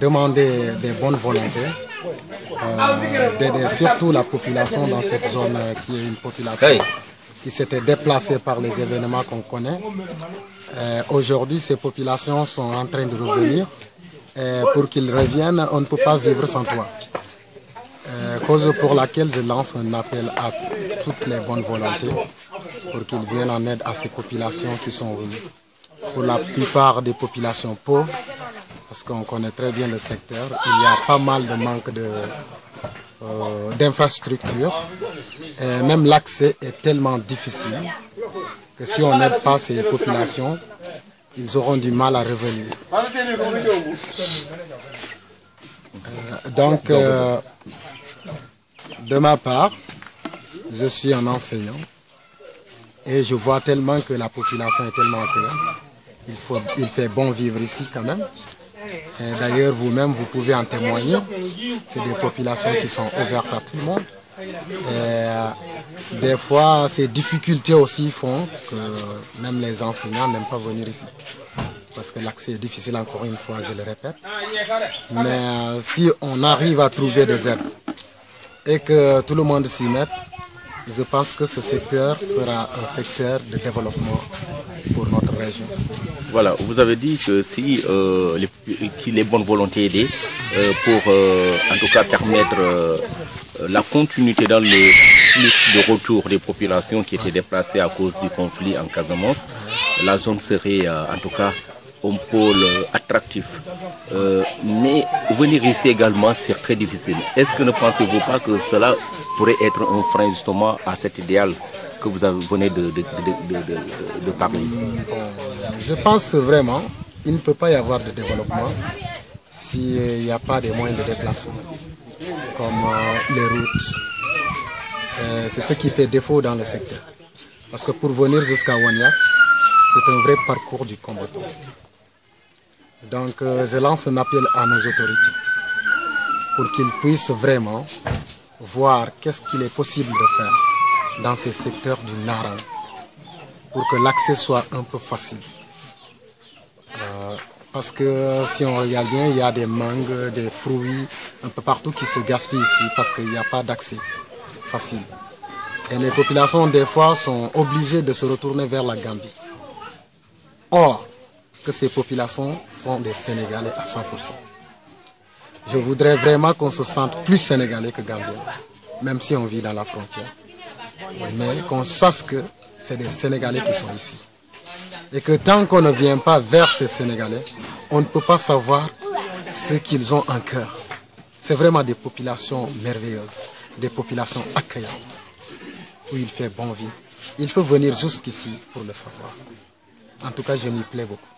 demander des bonnes volontés, d'aider surtout la population dans cette zone qui est une population qui s'était déplacée par les événements qu'on connaît. Aujourd'hui, ces populations sont en train de revenir. Pour qu'ils reviennent, on ne peut pas vivre sans toi. Cause pour laquelle je lance un appel à toutes les bonnes volontés pour qu'ils viennent en aide à ces populations qui sont venues. Pour la plupart des populations pauvres, parce qu'on connaît très bien le secteur, il y a pas mal de manque d'infrastructures. Même l'accès est tellement difficile que si on n'aide pas ces populations, ils auront du mal à revenir. Donc, de ma part, je suis un enseignant et je vois tellement que la population est tellement accueillante. Il fait bon vivre ici quand même. D'ailleurs, vous-même, vous pouvez en témoigner. C'est des populations qui sont ouvertes à tout le monde. Et des fois, ces difficultés aussi font que même les enseignants n'aiment pas venir ici. Parce que l'accès est difficile, encore une fois, je le répète. Mais si on arrive à trouver des aides et que tout le monde s'y mette, je pense que ce secteur sera un secteur de développement pour notre région. Voilà, vous avez dit que si les bonnes volontés aident pour en tout cas permettre la continuité dans le flux de retour des populations qui étaient déplacées à cause du conflit en Casamance, la zone serait en tout cas un pôle attractif. Mais venir ici également, c'est très difficile. Est-ce que ne pensez-vous pas que cela pourrait être un frein justement à cet idéal que vous venez de parler? Je pense vraiment qu'il ne peut pas y avoir de développement s'il n'y a pas des moyens de déplacement, comme les routes. C'est ce qui fait défaut dans le secteur. Parce que pour venir jusqu'à Waniak, c'est un vrai parcours du combattant. Donc je lance un appel à nos autorités pour qu'ils puissent vraiment voir qu'est-ce qu'il est possible de faire dans ces secteurs du Narang pour que l'accès soit un peu facile. Parce que si on regarde bien, il y a des mangues, des fruits un peu partout qui se gaspillent ici parce qu'il n'y a pas d'accès facile. Et les populations des fois sont obligées de se retourner vers la Gambie. Or, que ces populations sont des Sénégalais à 100%. Je voudrais vraiment qu'on se sente plus Sénégalais que Gambiens, même si on vit dans la frontière. Mais qu'on sache que c'est des Sénégalais qui sont ici. Et que tant qu'on ne vient pas vers ces Sénégalais, on ne peut pas savoir ce qu'ils ont en cœur. C'est vraiment des populations merveilleuses, des populations accueillantes, où il fait bon vivre. Il faut venir jusqu'ici pour le savoir. En tout cas, je m'y plais beaucoup.